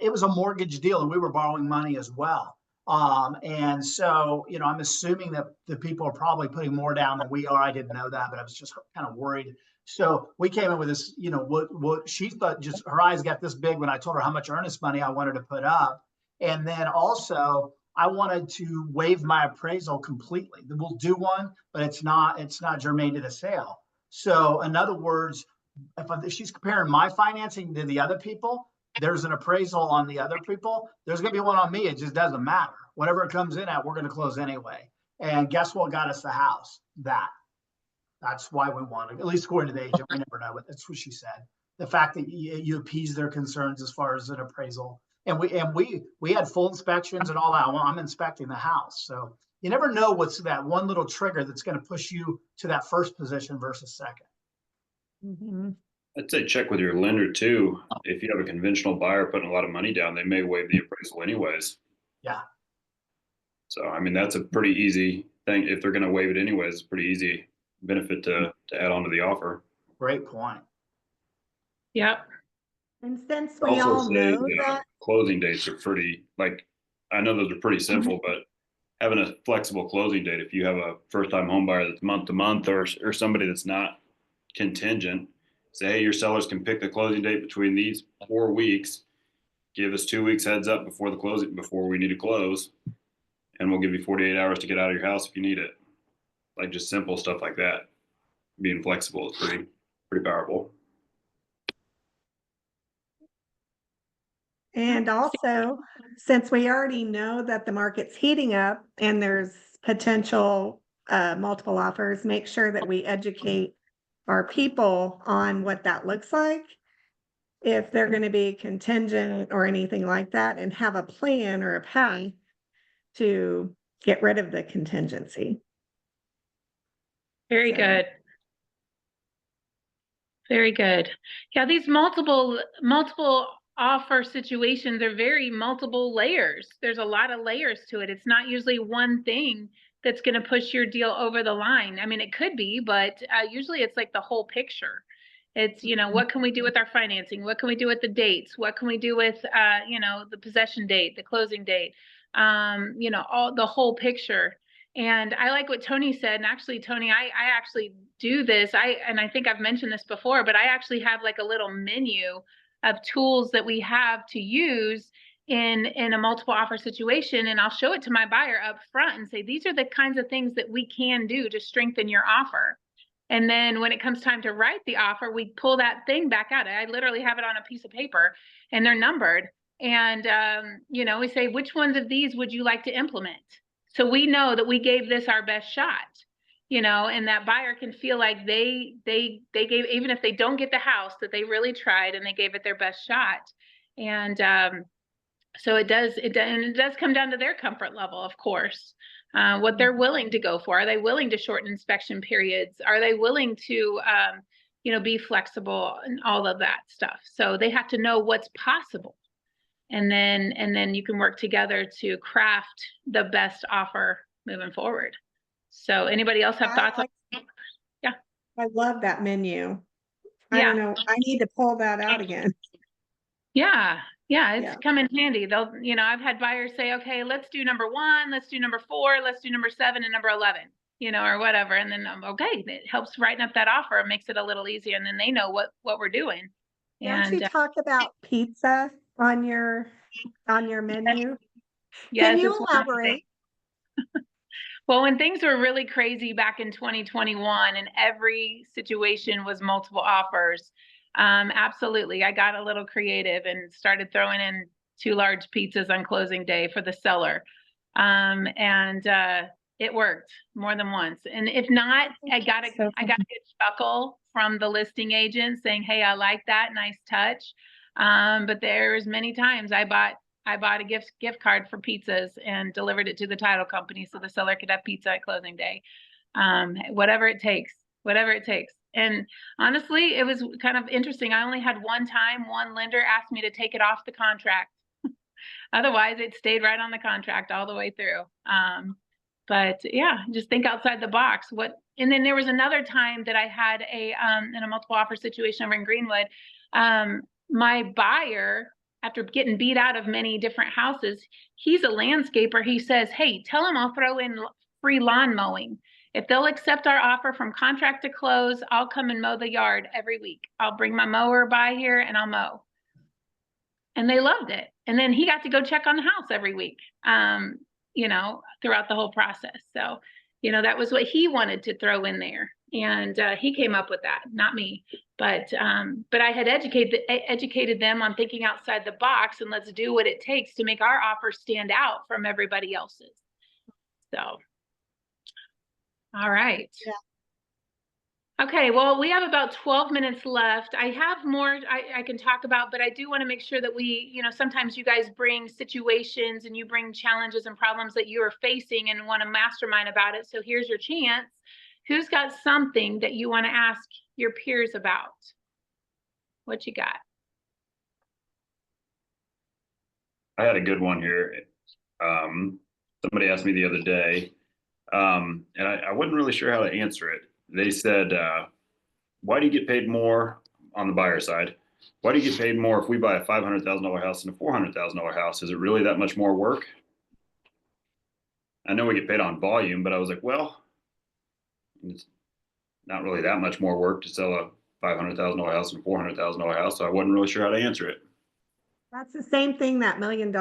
it was a mortgage deal, and we were borrowing money as well. And so, you know, I'm assuming that the people are probably putting more down than we are. I didn't know that, but I was just kind of worried. So we came in with this, you know, what she thought, just her eyes got this big when I told her how much earnest money I wanted to put up. And then also, I wanted to waive my appraisal completely. We'll do one, but it's not germane to the sale. So in other words, if she's comparing my financing to the other people, there's an appraisal on the other people. There's going to be one on me. It just doesn't matter. Whatever it comes in at, we're going to close anyway. And guess what got us the house? That's why we wanted, at least according to the agent. We never know, but that's what she said. The fact that you appease their concerns as far as an appraisal. And we had full inspections and all that. Well, I'm inspecting the house. So you never know what's that one little trigger that's going to push you to that first position versus second. I'd say check with your lender too. If you have a conventional buyer putting a lot of money down, they may waive the appraisal anyways. Yeah. So, I mean, that's a pretty easy thing. If they're going to waive it anyways, it's pretty easy benefit to to add on to the offer. Great point. Yep. And since we Also all say know the that, closing dates are pretty, like, I know those are pretty simple, but having a flexible closing date, if you have a first time home buyer that's month to month or somebody that's not contingent, say, hey, your sellers can pick the closing date between these 4 weeks. Give us 2 weeks heads up before the closing, before we need to close, and we'll give you 48 hours to get out of your house if you need it. Like, just simple stuff like that. Being flexible is pretty powerful. and also, since we already know that the market's heating up and there's potential multiple offers, make sure that we educate our people on what that looks like. If they're going to be contingent or anything like that, and have a plan or a path to get rid of the contingency. Very So- good. Very good. Yeah, these multiple offer situations are very multiple layers. There's a lot of layers to it. It's not usually one thing that's going to push your deal over the line. I mean, it could be, but usually it's like the whole picture. It's, you know, what can we do with our financing? What can we do with the dates? What can we do with, you know, the possession date, the closing date, you know, all the whole picture. And I like what Tony said. And actually, Tony, I actually do this. And I think I've mentioned this before, but I actually have like a little menu of tools that we have to use in a multiple offer situation. And I'll show it to my buyer up front and say, these are the kinds of things that we can do to strengthen your offer. And then when it comes time to write the offer, we pull that thing back out. I literally have it on a piece of paper and they're numbered. And, you know, we say, which ones of these would you like to implement? So we know that we gave this our best shot, you know, and that buyer can feel like they gave, even if they don't get the house, that they really tried and they gave it their best shot. And so it does come down to their comfort level, of course, what they're willing to go for. Are they willing to shorten inspection periods? Are they willing to, you know, be flexible and all of that stuff? So they have to know what's possible. And then you can work together to craft the best offer moving forward. So anybody else have thoughts on? Yeah. I love that menu. I Yeah. don't know. I need to pull that out again. Yeah. Yeah. It's Yeah. come in handy. They'll, you know, I've had buyers say, okay, let's do number 1, let's do number 4, let's do number 7 and number 11, you know, or whatever. And then, okay, it helps brighten up that offer. It makes it a little easier. And then they know what we're doing. Don't you talk about pizza on your menu? Yes, Can you it's one of the elaborate? things. Well, when things were really crazy back in 2021 and every situation was multiple offers, absolutely, I got a little creative and started throwing in 2 large pizzas on closing day for the seller. It worked more than once. And if not, I got a good chuckle from the listing agent saying, hey, I like that, nice touch. But there's many times I bought a gift card for pizzas and delivered it to the title company so the seller could have pizza at closing day. Whatever it takes. And honestly, it was kind of interesting. I only had one lender asked me to take it off the contract. Otherwise, it stayed right on the contract all the way through. But yeah, just think outside the box. And then there was another time that I had in a multiple offer situation over in Greenwood. My buyer, after getting beat out of many different houses, he's a landscaper. He says, hey, tell him I'll throw in free lawn mowing. If they'll accept our offer from contract to close, I'll come and mow the yard every week. I'll bring my mower by here and I'll mow. And they loved it. And then he got to go check on the house every week, you know, throughout the whole process. So, you know, that was what he wanted to throw in there. And he came up with that, not me. But I had educated them on thinking outside the box and let's do what it takes to make our offer stand out from everybody else's. So, all right. Yeah. Okay, well, we have about 12 minutes left. I have more I can talk about, but I do want to make sure that we, you know, sometimes you guys bring situations and you bring challenges and problems that you are facing and want to mastermind about it. So here's your chance. Who's got something that you want to ask your peers about? What you got? I had a good one here. Somebody asked me the other day, and I wasn't really sure how to answer it. They said, why do you get paid more on the buyer side? Why do you get paid more if we buy a $500,000 house and a $400,000 house? Is it really that much more work? I know we get paid on volume, but I was like, well, it's not really that much more work to sell a $500,000 house and a $400,000 house. So I wasn't really sure how to answer it. That's the same thing that $1 million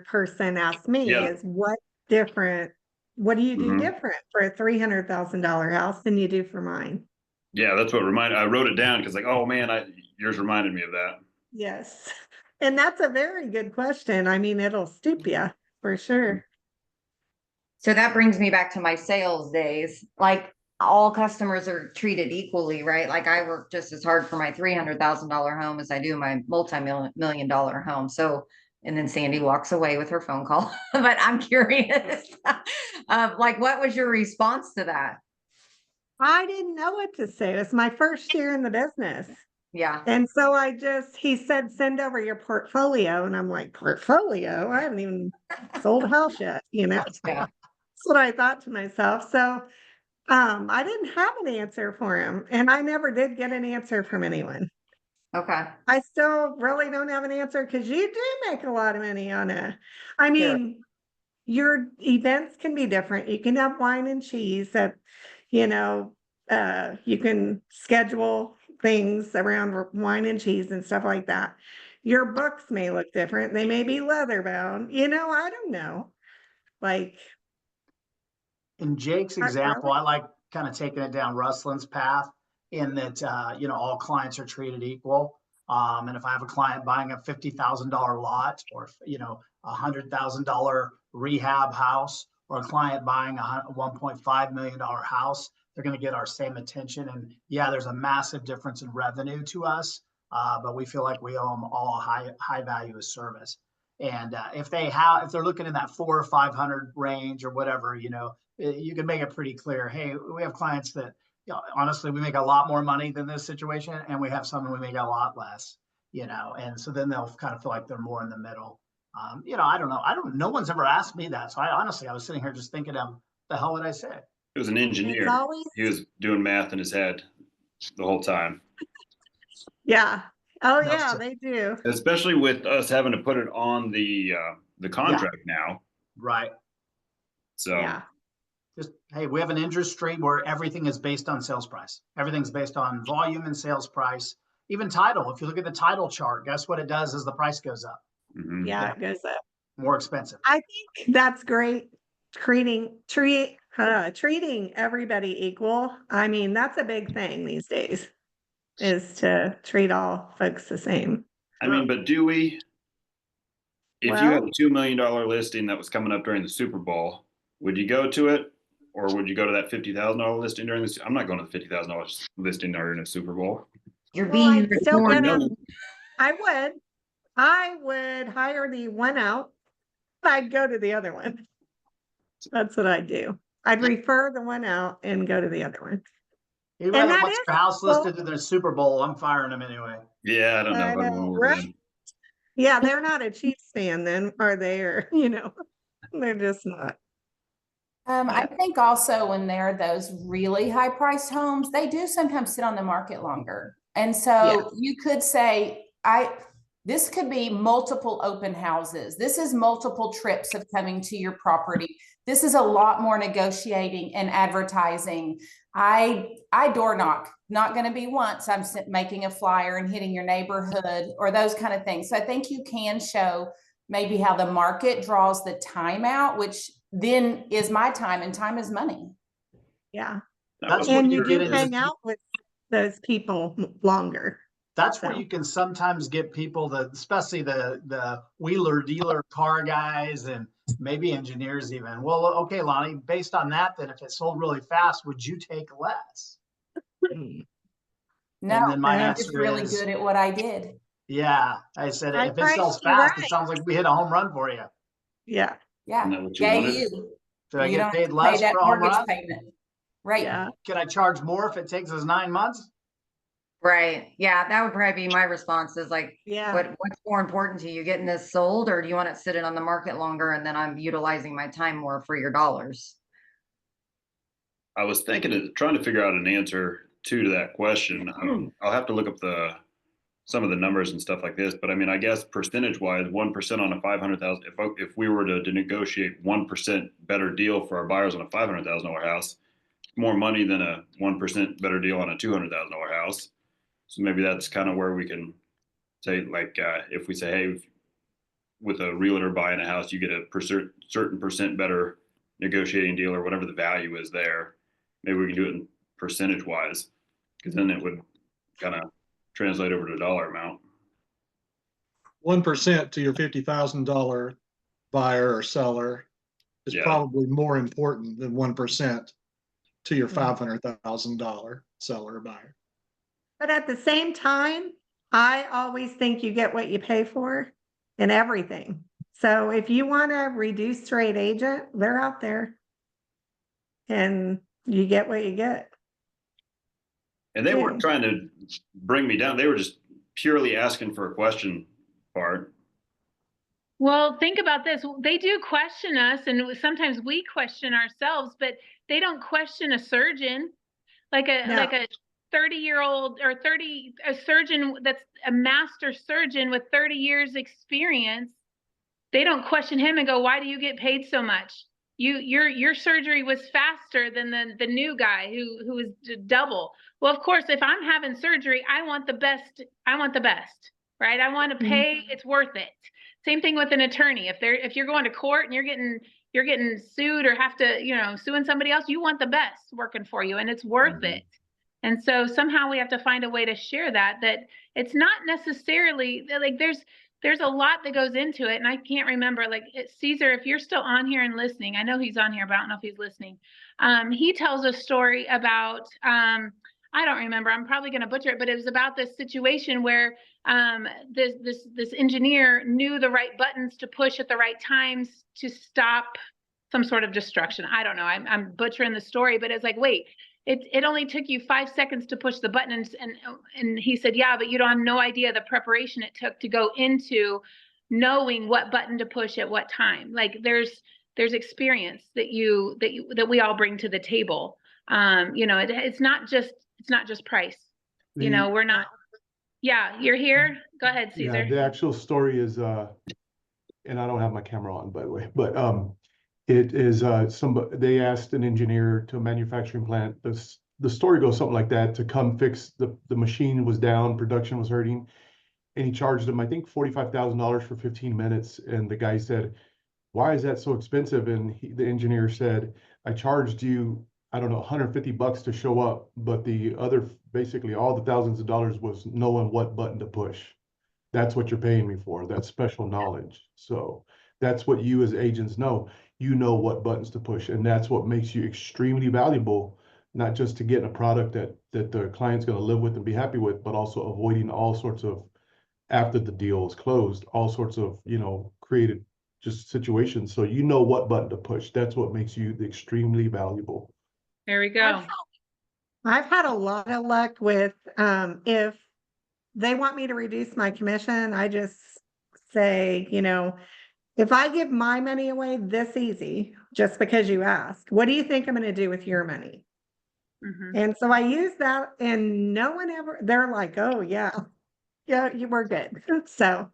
person asked me Yeah. is what do you do Mhm. different for a $300,000 house than you do for mine? Yeah, that's what I wrote it down because like, oh man, yours reminded me of that. Yes. And that's a very good question. I mean, it'll stoop you for sure. So that brings me back to my sales days. Like all customers are treated equally, right? Like I work just as hard for my $300,000 home as I do my multi-million dollar home. So, and then Sandy walks away with her phone call. But I'm curious, like, what was your response to that? I didn't know what to say. It was my first year in the business. Yeah. And so he said, send over your portfolio. And I'm like, portfolio? I haven't even sold a house yet, you know? Yeah. That's what I thought to myself. So I didn't have an answer for him. And I never did get an answer from anyone. Okay. I still really don't have an answer because you do make a lot of money on I mean, your events can be different. You can have wine and cheese that, you know, you can schedule things around wine and cheese and stuff like that. Your books may look different. They may be leather bound. You know, I don't know. Like, In Jake's example, I like kind of taking it down Ruslin's path in that, all clients are treated equal. And if I have a client buying a $50,000 lot or, $100,000 rehab house or a client buying a $1.5 million house, they're going to get our same attention. And yeah, there's a massive difference in revenue to us, but we feel like we owe them all a high value of service. And if they're looking in that 400 or 500 range or whatever, you can make it pretty clear. Hey, we have clients that, honestly, we make a lot more money than this situation, and we have some we make a lot less, and so then they'll kind of feel like they're more in the middle. I don't know. No one's ever asked me that. So I was sitting here just thinking of the hell would I say? It was an engineer. He was doing math in his head the whole time. Yeah. Oh yeah, they do. Especially with us having to put it on the contract now. Right. So yeah. Just, hey, we have an interest stream where everything is based on sales price. Everything's based on volume and sales price. Even title. If you look at the title chart, guess what it does as the price goes up? Mm-hmm. Yeah, it goes up. More expensive. I think that's great. Treating everybody equal. I mean, that's a big thing these days, is to treat all folks the same. I mean, but do we? If you had a $2 million listing that was coming up during the Super Bowl, would you go to it, or would you go to that $50,000 listing during this? I'm not going to the $50,000 listing during a Super Bowl. You're being recorded. I would hire the one out. I'd go to the other one. That's what I'd do. I'd refer the one out and go to the other one. Even if wants your house listed to the Super Bowl, I'm firing them anyway. Yeah, I don't know. I know, right? Yeah, they're not a Chiefs fan then, are they? Or, they're just not. I think also when there are those really high priced homes, they do sometimes sit on the market longer. And so you could say, this could be multiple open houses. This is multiple trips of coming to your property. This is a lot more negotiating and advertising. I door knock, not going to be once I'm making a flyer and hitting your neighborhood or those kind of things. So I think you can show maybe how the market draws the time out, which then is my time, and time is money. Yeah. And you do hang out with those people longer. That's where you can sometimes get people that, especially the wheeler dealer car guys and maybe engineers even. Well, okay, Lonnie, based on that, then if it sold really fast, would you take less? No, and then my I'm answer just really is, good at what I did. Yeah, I said if it sells fast, it sounds like we hit a home run for you. Yeah. Yeah. Did I get paid less for a home run? Payment. Right. Yeah. Can I charge more if it takes us 9 months? Right. Yeah, that would probably be my response is like, what's more important to you, getting this sold, or do you want it sitting on the market longer and then I'm utilizing my time more for your dollars? I was thinking of trying to figure out an answer to that question, I'll have to look up some of the numbers and stuff like this, but I mean, I guess percentage wise, 1% on a 500,000, if we were to negotiate 1% better deal for our buyers on a $500,000 house, more money than a 1% better deal on a $200,000 house. So maybe that's kind of where we can say, like, if we say, hey, with a realtor buying a house, you get a certain percent better negotiating deal or whatever the value is there. Maybe we can do it in percentage wise, because then it would kind of translate over to a dollar amount. 1% to your $50,000 buyer or seller is probably more important than 1% to your $500,000 seller or buyer. But at the same time, I always think you get what you pay for in everything. So if you want a reduced rate agent, they're out there and you get what you get. And they weren't trying to bring me down. They were just purely asking for a question part. Well, think about this. They do question us, and sometimes we question ourselves, but they don't question a surgeon, like a 30-year-old or a surgeon that's a master surgeon with 30 years experience. They don't question him and go, why do you get paid so much? Your surgery was faster than the new guy who was double. Well, of course, if I'm having surgery, I want the best, right? I want to pay, it's worth it. Same thing with an attorney. If you're going to court and you're getting sued or have to, suing somebody else, you want the best working for you, and it's worth it. And so somehow we have to find a way to share that it's not necessarily like there's a lot that goes into it. And I can't remember, like, Caesar, if you're still on here and listening, I know he's on here, but I don't know if he's listening. He tells a story about, I don't remember, I'm probably going to butcher it, but it was about this situation where this engineer knew the right buttons to push at the right times to stop some sort of destruction. I don't know, I'm butchering the story, but it's like, wait, it only took you 5 seconds to push the button, and he said, yeah, but you don't have no idea the preparation it took to go into knowing what button to push at what time. Like there's experience that we all bring to the table. It's not just price. We're not. Yeah, you're here. Go ahead, Caesar. Yeah, the actual story is, and I don't have my camera on, by the way, but it is they asked an engineer to a manufacturing plant. The story goes something like that, to come fix the machine was down, production was hurting, and he charged them, I think, $45,000 for 15 minutes. And the guy said, why is that so expensive? And the engineer said, I charged you, I don't know, $150 to show up, but the other, basically all the thousands of dollars was knowing what button to push. That's what you're paying me for. That's special knowledge. So that's what you as agents know. You know what buttons to push, and that's what makes you extremely valuable, not just to get a product that the client's going to live with and be happy with, but also avoiding all sorts of, after the deal is closed, all sorts of, created just situations. So you know what button to push. That's what makes you extremely valuable. There we go. I've had a lot of luck with, if they want me to reduce my commission, I just say, if I give my money away this easy, just because you asked, what do you think I'm going to do with your money? And so I use that, and no one ever, they're like, oh yeah, you were good. So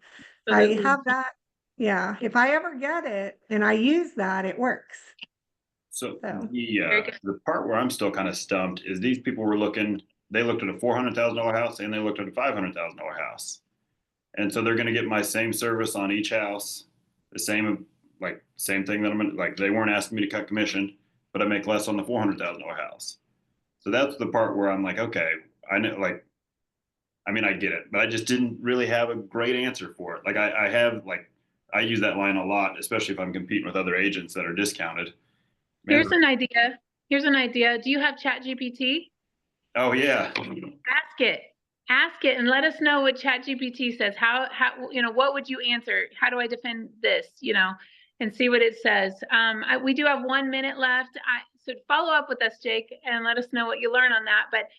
I have that. Yeah. If I ever get it and I use that, it works. So the part where I'm still kind of stumped is these people were they looked at a $400,000 house and they looked at a $500,000 house. And so they're going to get my same service on each house, the same thing that they weren't asking me to cut commission, but I make less on the $400,000 house. So that's the part where I'm like, okay, I know, I get it, but I just didn't really have a great answer for it. I use that line a lot, especially if I'm competing with other agents that are discounted. Here's an idea. Do you have ChatGPT? Oh yeah. Ask it and let us know what ChatGPT says. How what would you answer? How do I defend this? And see what it says. We do have 1 minute left. So follow up with us, Jake, and let us know what you learn on that. But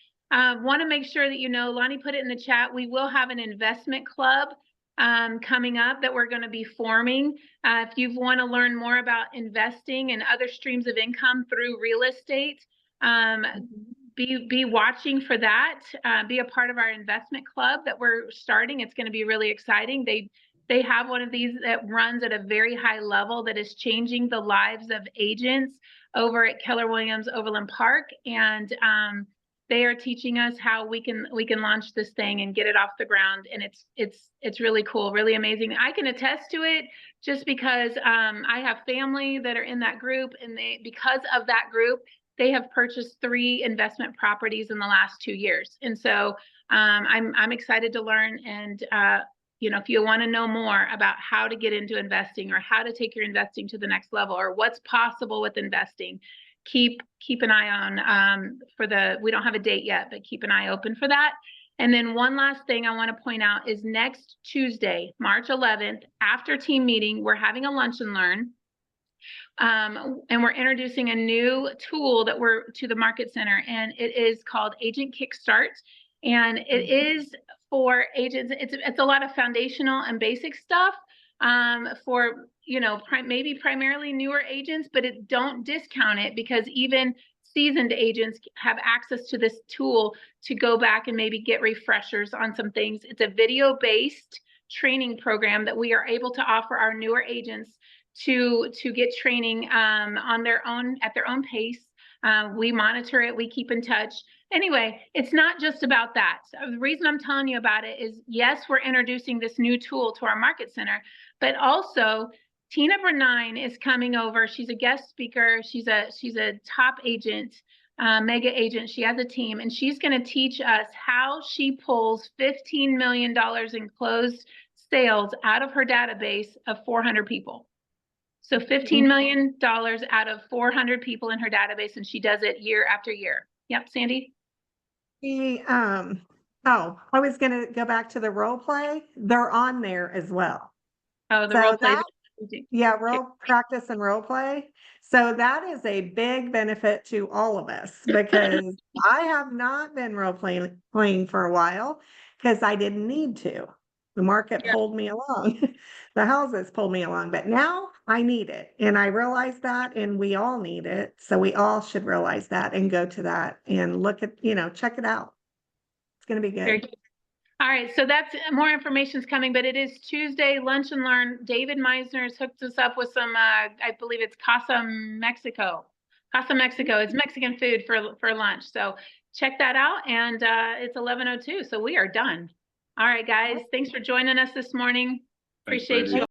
want to make sure that Lonnie put it in the chat. We will have an investment club coming up that we're going to be forming. If you want to learn more about investing and other streams of income through real estate, be watching for that. Be a part of our investment club that we're starting. It's going to be really exciting. They have one of these that runs at a very high level that is changing the lives of agents over at Keller Williams Overland Park, and they are teaching us how we can launch this thing and get it off the ground. And it's really cool, really amazing. I can attest to it just because I have family that are in that group, and because of that group, they have purchased 3 investment properties in the last 2 years. And so I'm excited to learn. And if you want to know more about how to get into investing, or how to take your investing to the next level, or what's possible with investing, keep an eye on we don't have a date yet, but keep an eye open for that. And then one last thing I want to point out is next Tuesday, March 11th, after team meeting, we're having a lunch and learn. And we're introducing a new tool that we're to the Market Center, and it is called Agent Kickstart. And it is for agents. It's a lot of foundational and basic stuff for, maybe primarily newer agents, but don't discount it, because even seasoned agents have access to this tool to go back and maybe get refreshers on some things. It's a video-based training program that we are able to offer our newer agents to get training on their own, at their own pace. We monitor it, we keep in touch. Anyway, it's not just about that. So the reason I'm telling you about it is, yes, we're introducing this new tool to our Market Center, but also Tina Bernine is coming over. She's a guest speaker. She's a top agent, mega agent. She has a team, and she's going to teach us how she pulls $15 million in closed sales out of her database of 400 people. So $15 million out of 400 people in her database, and she does it year after year. Yep, Sandy? I was going to go back to the role play. They're on there as well. Oh, the role play. Yeah, role practice and role play. So that is a big benefit to all of us, because I have not been role playing for a while because I didn't need to. The market pulled me along. The houses pulled me along, but now I need it. And I realize that, and we all need it. So we all should realize that and go to that and look at, check it out. It's going to be good. All right, so that's more information's coming, but it is Tuesday, lunch and learn. David Meisner has hooked us up with some, I believe it's Casa Mexico. It's Mexican food for lunch. So check that out. And it's 11:02, so we are done. All right, guys, thanks for joining us this morning. Appreciate you.